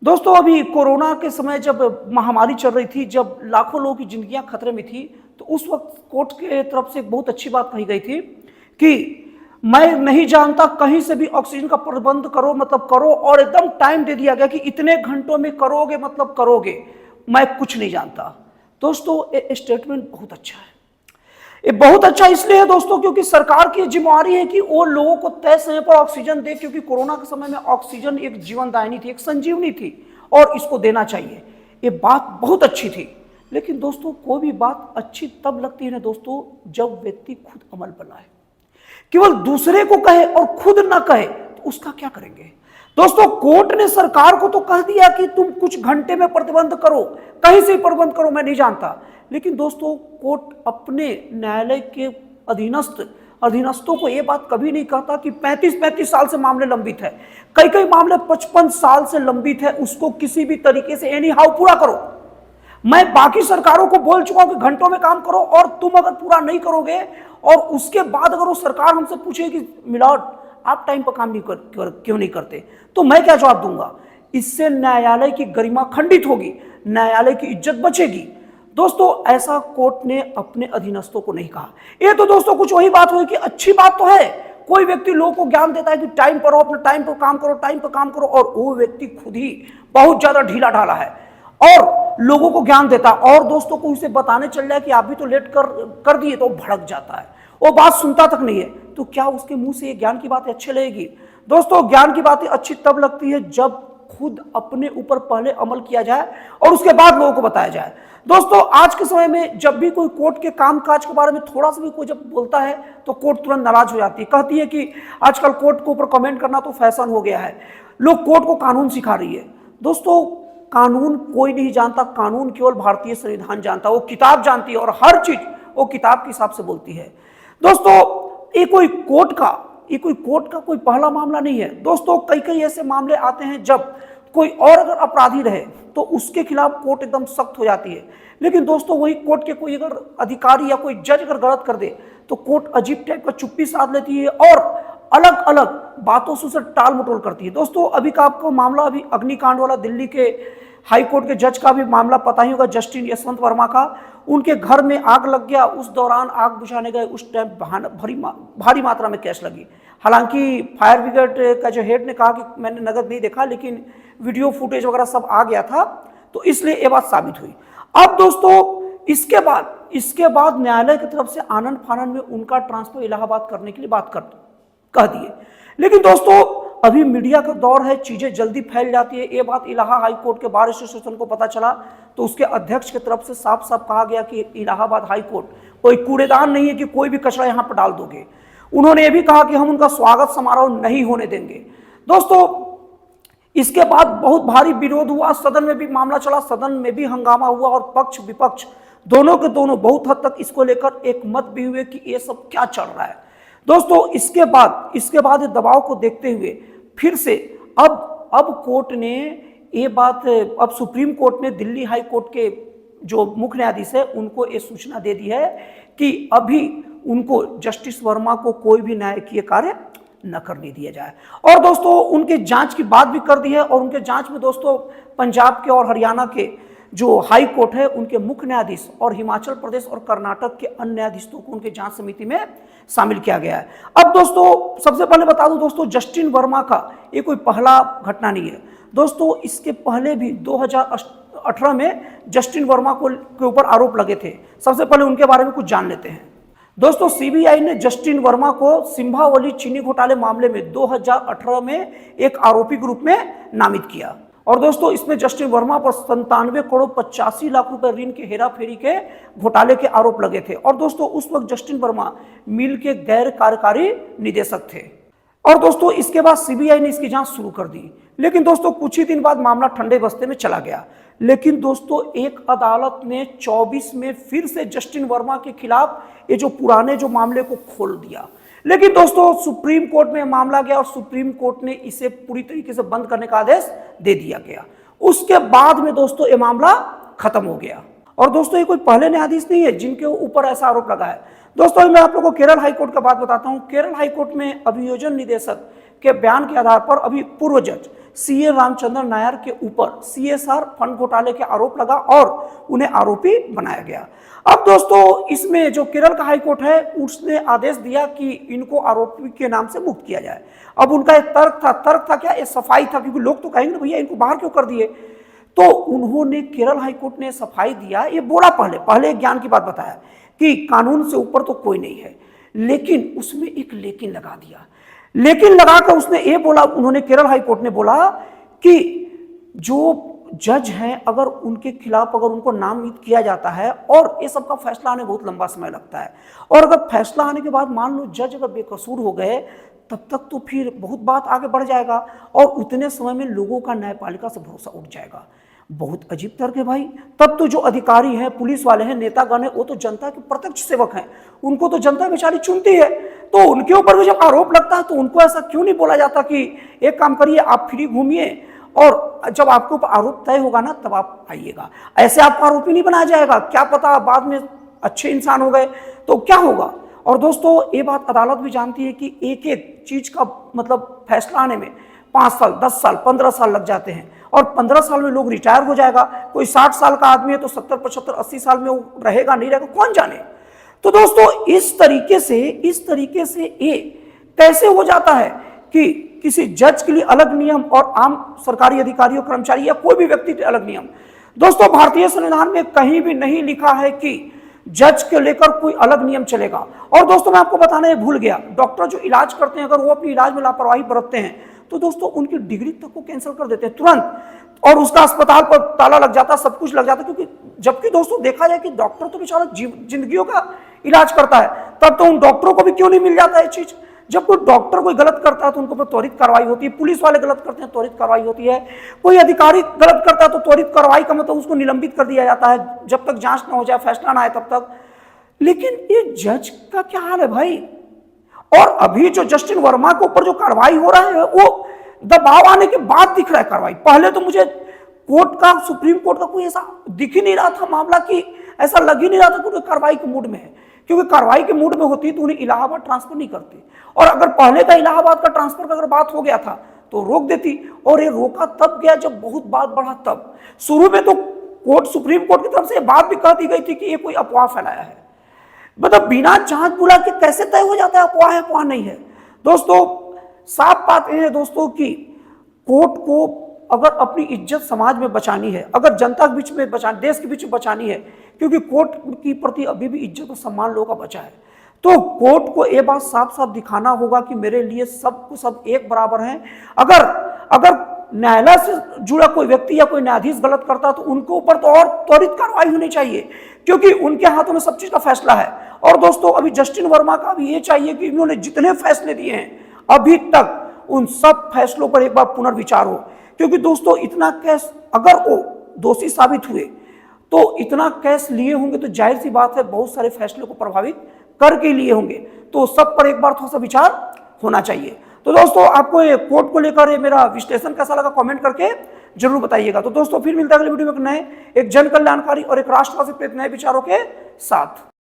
दोस्तों अभी कोरोना के समय जब महामारी चल रही थी, जब लाखों लोगों की जिंदगियां खतरे में थी, तो उस वक्त कोर्ट के तरफ से एक बहुत अच्छी बात कही गई थी कि मैं नहीं जानता, कहीं से भी ऑक्सीजन का प्रबंध करो, मतलब करो, और एकदम टाइम दे दिया गया कि इतने घंटों में करोगे मतलब करोगे, मैं कुछ नहीं जानता। दोस्तों ये स्टेटमेंट बहुत अच्छा है। ये बहुत अच्छा इसलिए है दोस्तों क्योंकि सरकार की जिम्मेवारी है कि वो लोगों को तय समय पर ऑक्सीजन दे, क्योंकि कोरोना के समय में ऑक्सीजन एक जीवनदायिनी थी, एक संजीवनी थी, और इसको देना चाहिए। ये बात बहुत अच्छी थी। लेकिन दोस्तों कोई भी बात अच्छी तब लगती है ना दोस्तों, जब व्यक्ति खुद अमल पर लाए। केवल दूसरे को कहे और खुद ना कहे तो उसका क्या करेंगे। दोस्तों कोर्ट ने सरकार को तो कह दिया कि तुम कुछ घंटे में प्रतिबंध करो, कहीं से प्रतिबंध करो, मैं नहीं जानता। लेकिन दोस्तों कोर्ट अपने न्यायालय के अधीनस्थों को यह बात कभी नहीं कहता कि 35 साल से मामले लंबित है, कई मामले 55 साल से लंबित है, उसको किसी भी तरीके से एनी हाउ पूरा करो। मैं बाकी सरकारों को बोल चुका हूं कि घंटों में काम करो, और तुम अगर पूरा नहीं करोगे और उसके बाद अगर वो सरकार हमसे पूछे कि मिलॉर्ड आप टाइम पर काम नहीं क्यों नहीं करते, तो मैं क्या जवाब दूंगा। इससे न्यायालय की गरिमा खंडित होगी, न्यायालय की इज्जत बचेगी। दोस्तों ऐसा कोर्ट ने अपने अधीनस्थों को नहीं कहा। ये तो दोस्तों कुछ वही बात हुई कि अच्छी बात तो है, कोई व्यक्ति लोगों को ज्ञान देता है कि टाइम पर हो, अपने टाइम पर काम करो, टाइम पर काम करो, और वो व्यक्ति खुद ही बहुत ज्यादा ढीला ढाला है और लोगों को ज्ञान देता, और दोस्तों को उसे बताने चल जाए कि आप भी तो लेट कर दिए, तो भड़क जाता है, वो बात सुनता तक नहीं है। तो क्या उसके मुंह से ये ज्ञान की बातें अच्छी लगेगी। दोस्तों ज्ञान की बातें अच्छी तब लगती है जब खुद अपने ऊपर पहले अमल किया जाए और उसके बाद लोगों को बताया जाए। दोस्तों आज के समय में जब भी कोई कोर्ट के कामकाज के बारे में थोड़ा सा भी कोई जब बोलता है तो कोर्ट तुरंत नाराज हो जाती है, कहती है कि आजकल कोर्ट के ऊपर कमेंट करना तो फैशन हो गया है, लोग कोर्ट को कानून सिखा रही है। दोस्तों कानून कोई नहीं जानता, कानून केवल भारतीय संविधान जानता है, वो किताब जानती है, और हर चीज वो किताब के हिसाब से बोलती है। दोस्तों ये कोई कोर्ट का कोई पहला मामला नहीं है। दोस्तों कई ऐसे मामले आते हैं जब कोई और अगर अपराधी रहे तो उसके खिलाफ कोर्ट एकदम सख्त हो जाती है। लेकिन दोस्तों वही कोर्ट के कोई अगर अधिकारी या कोई जज अगर गलत कर दे तो कोर्ट अजीब टाइप का चुप्पी साध लेती है और अलग अलग बातों से उसे टाल मटोल करती है। दोस्तों अभी का आपको मामला, अभी अग्निकांड वाला दिल्ली के हाई कोर्ट के जज का भी मामला पता ही होगा, जस्टिन यशवंत वर्मा का। उनके घर में आग लग गया, उस दौरान आग बुझाने गए, उस टाइम भारी मात्रा में कैश लगी। हालांकि फायर ब्रिगेड का जो हेड ने कहा कि मैंने नगद नहीं देखा, लेकिन वीडियो फुटेज वगैरह सब आ गया था, तो इसलिए ये बात साबित हुई। अब दोस्तों इसके बाद न्यायालय की तरफ से आनंद फानंद में उनका ट्रांसफर इलाहाबाद करने के लिए बात कह दिए। लेकिन दोस्तों अभी मीडिया का दौर है, चीजें जल्दी फैल जाती है। ये बात इलाहाबाद हाई कोर्ट के बार एसोसिएशन को पता चला तो उसके अध्यक्ष की तरफ से साफ साफ कहा गया कि इलाहाबाद हाई कोर्ट कोई कूड़ेदान नहीं है कि कोई भी कचरा यहां पर डाल दोगे। उन्होंने ये भी कहा कि हम उनका स्वागत समारोह नहीं होने देंगे। दोस्तों इसके बाद बहुत भारी विरोध हुआ, सदन में भी मामला चला, सदन में भी हंगामा हुआ, और पक्ष विपक्ष दोनों के दोनों बहुत हद तक इसको लेकर एक मत भी हुए कि ये सब क्या चल रहा है। दोस्तों इसके बाद ये दबाव को देखते हुए फिर से अब कोर्ट ने ये बात, अब सुप्रीम कोर्ट ने दिल्ली हाई कोर्ट के जो मुख्य न्यायाधीश है उनको ये सूचना दे दी है कि अभी उनको जस्टिस वर्मा को कोई भी न्यायिक कार्य न करने दिया जाए। और दोस्तों उनके जांच की बात भी कर दी है, और उनके जांच में दोस्तों पंजाब के और हरियाणा के जो हाई कोर्ट है उनके मुख्य न्यायाधीश और हिमाचल प्रदेश और कर्नाटक के अन्य न्यायाधीशों को उनके जांच समिति में शामिल किया गया है। अब दोस्तों सबसे पहले बता दूं दोस्तों, जस्टिन वर्मा का ये कोई पहला घटना नहीं है। दोस्तों इसके पहले भी 2018 में जस्टिन वर्मा के ऊपर आरोप लगे थे। सबसे पहले उनके बारे में कुछ जान लेते हैं। दोस्तों सीबीआई ने जस्टिन वर्मा को सिंभावली चीनी घोटाले मामले में 2018 में एक आरोपी के रूप में नामित किया, और दोस्तों इसमें जस्टिन वर्मा पर 97 करोड़ 85 लाख रुपए ऋण के हेराफेरी के घोटाले के आरोप लगे थे। और दोस्तों उस वक्त जस्टिन वर्मा मिल के गैर कार्यकारी निदेशक थे। और दोस्तों इसके बाद सीबीआई ने इसकी जांच शुरू कर दी। लेकिन दोस्तों कुछ ही दिन बाद मामला ठंडे बस्ते में चला गया। लेकिन दोस्तों एक अदालत ने 24 में फिर से जस्टिन वर्मा के खिलाफ ये जो पुराने जो मामले को खोल दिया। लेकिन दोस्तों सुप्रीम कोर्ट में मामला गया और सुप्रीम कोर्ट ने इसे पूरी तरीके से बंद करने का आदेश दे दिया गया। उसके बाद में दोस्तों ये मामला खत्म हो गया। और दोस्तों ये कोई पहले न्यायाधीश नहीं है जिनके ऊपर ऐसा आरोप लगा है। दोस्तों मैं आप लोगों को केरल हाईकोर्ट का बात बताता हूं। केरल हाईकोर्ट में अभियोजन निदेशक के बयान के आधार पर अभी पूर्व जज सीए रामचंद्रन नायर के ऊपर सीएसआर फंड घोटाले के आरोप लगा और उन्हें आरोपी बनाया गया। अब दोस्तों इसमें जो केरल का हाईकोर्ट है उसने आदेश दिया कि इनको आरोपी के नाम से मुक्त किया जाए। अब उनका एक तर्क था क्या, एक सफाई था, क्योंकि लोग तो कहेंगे भैया इनको बाहर क्यों कर दिए। तो उन्होंने, केरल हाईकोर्ट ने सफाई दिया, ये बोला पहले एक ज्ञान की बात बताया कि कानून से ऊपर तो कोई नहीं है, लेकिन उसमें एक लेकिन लगा दिया। लेकिन लगाकर उसने ये बोला, उन्होंने, केरल हाईकोर्ट ने बोला कि जो जज हैं अगर उनके खिलाफ अगर उनको नामित किया जाता है और ये सब का फैसला आने बहुत लंबा समय लगता है, और अगर फैसला आने के बाद मान लो जज अगर बेकसूर हो गए तब तक तो फिर बहुत बात आगे बढ़ जाएगा और उतने समय में लोगों का न्यायपालिका से भरोसा उठ जाएगा। बहुत अजीब तर्क है भाई। तब तो जो अधिकारी हैं, पुलिस वाले हैं, नेतागण हैं, वो तो जनता के प्रत्यक्ष सेवक हैं, उनको तो जनता बेचारी चुनती है। तो उनके ऊपर भी जब आरोप लगता है तो उनको ऐसा क्यों नहीं बोला जाता कि एक काम करिए, आप फ्री घूमिए और जब आपके ऊपर आरोप तय होगा ना तब आप आइएगा। ऐसे आपको आरोपी नहीं बनाया जाएगा, क्या पता बाद में अच्छे इंसान हो गए तो क्या होगा। और दोस्तों ये बात अदालत भी जानती है कि एक एक चीज का मतलब फैसला आने में 5 साल, 10 साल, 15 साल लग जाते हैं, और 15 साल में लोग रिटायर हो जाएगा। कोई 60 साल का आदमी है तो 70, 75, 80 साल में वो रहेगा नहीं रहेगा कौन जाने। तो दोस्तों इस तरीके से ये कैसे हो जाता है कि किसी जज के लिए अलग नियम और आम सरकारी अधिकारियों, कर्मचारी या कोई भी व्यक्ति के अलग नियम। दोस्तों भारतीय संविधान में कहीं भी नहीं लिखा है कि जज के लेकर कोई अलग नियम चलेगा। और दोस्तों मैं आपको बताना भूल गया, डॉक्टर जो इलाज करते हैं अगर वो अपनी इलाज में लापरवाही बरतते हैं तो दोस्तों उनकी डिग्री तक को कैंसिल कर देते हैं तुरंत, और उसका अस्पताल पर ताला लग जाता, सब कुछ लग जाता। क्योंकि जबकि दोस्तों देखा जाए कि डॉक्टर तो बेचारा जिंदगियों का इलाज करता है, तब तो उन डॉक्टरों को भी क्यों नहीं मिल जाता है चीज। जब कोई डॉक्टर कोई गलत करता है तो उनको पर त्वरित कार्रवाई होती है, पुलिस वाले गलत करते हैं त्वरित कार्रवाई होती है, कोई अधिकारी गलत करता है तो त्वरित कार्रवाई का मतलब उसको निलंबित कर दिया जाता है जब तक जांच ना हो जाए, फैसला ना आए तब तक। लेकिन ये जज का क्या हाल है भाई। और अभी जो जस्टिन वर्मा के ऊपर जो कार्रवाई हो रहा है वो दबाव आने के बाद दिख रहा है कार्रवाई। पहले तो मुझे कोर्ट का, सुप्रीम कोर्ट का कोई ऐसा दिख ही नहीं रहा था मामला, कि ऐसा लग ही नहीं रहा था कि कार्रवाई के मूड में है, क्योंकि कार्रवाई के मूड में होती तो उन्हें इलाहाबाद ट्रांसफर नहीं करती। और अगर पहले का इलाहाबाद का ट्रांसफर का अगर बात हो गया था तो रोक देती, और ये रोका तब गया जब बहुत बात बढ़ा तब। शुरू में तो कोर्ट, सुप्रीम कोर्ट की तरफ से बात भी कह दी गई थी कि ये कोई अफवाह फैलाया है। मतलब बिना जांच बुला के कैसे तय हो जाता है अफवाह है, अफवाह नहीं है। दोस्तों साफ बात यह है दोस्तों कि कोर्ट को अगर अपनी इज्जत समाज में बचानी है, अगर जनता के बीच में बचानी, देश के बीच में बचानी है, क्योंकि कोर्ट की प्रति अभी भी इज्जत और सम्मान लोगों का बचा है, तो कोर्ट को यह बात साफ साफ दिखाना होगा कि मेरे लिए सब एक बराबर हैं। अगर न्यायालय से जुड़ा कोई व्यक्ति या कोई न्यायाधीश गलत करता है तो उनके ऊपर तो और त्वरित कार्रवाई होनी चाहिए, क्योंकि उनके हाथों में सब चीज का फैसला है। और दोस्तों अभी जस्टिन वर्मा का भी ये चाहिए कि इन्होंने जितने फैसले दिए हैं अभी तक उन सब फैसलों पर एक बार पुनर्विचार हो, क्योंकि दोस्तों इतना कैश अगर वो दोषी साबित हुए तो इतना कैश लिए होंगे तो जाहिर सी बात है बहुत सारे फैसले को प्रभावित करके लिए होंगे, तो सब पर एक बार थोड़ा सा विचार होना चाहिए। तो दोस्तों आपको ये कोर्ट को लेकर ये मेरा विश्लेषण कैसा लगा कमेंट करके जरूर बताइएगा। तो दोस्तों फिर मिलता है अगले वीडियो में एक जन कल्याणकारी और एक राष्ट्रवादी प्रेरित नए विचारों के साथ।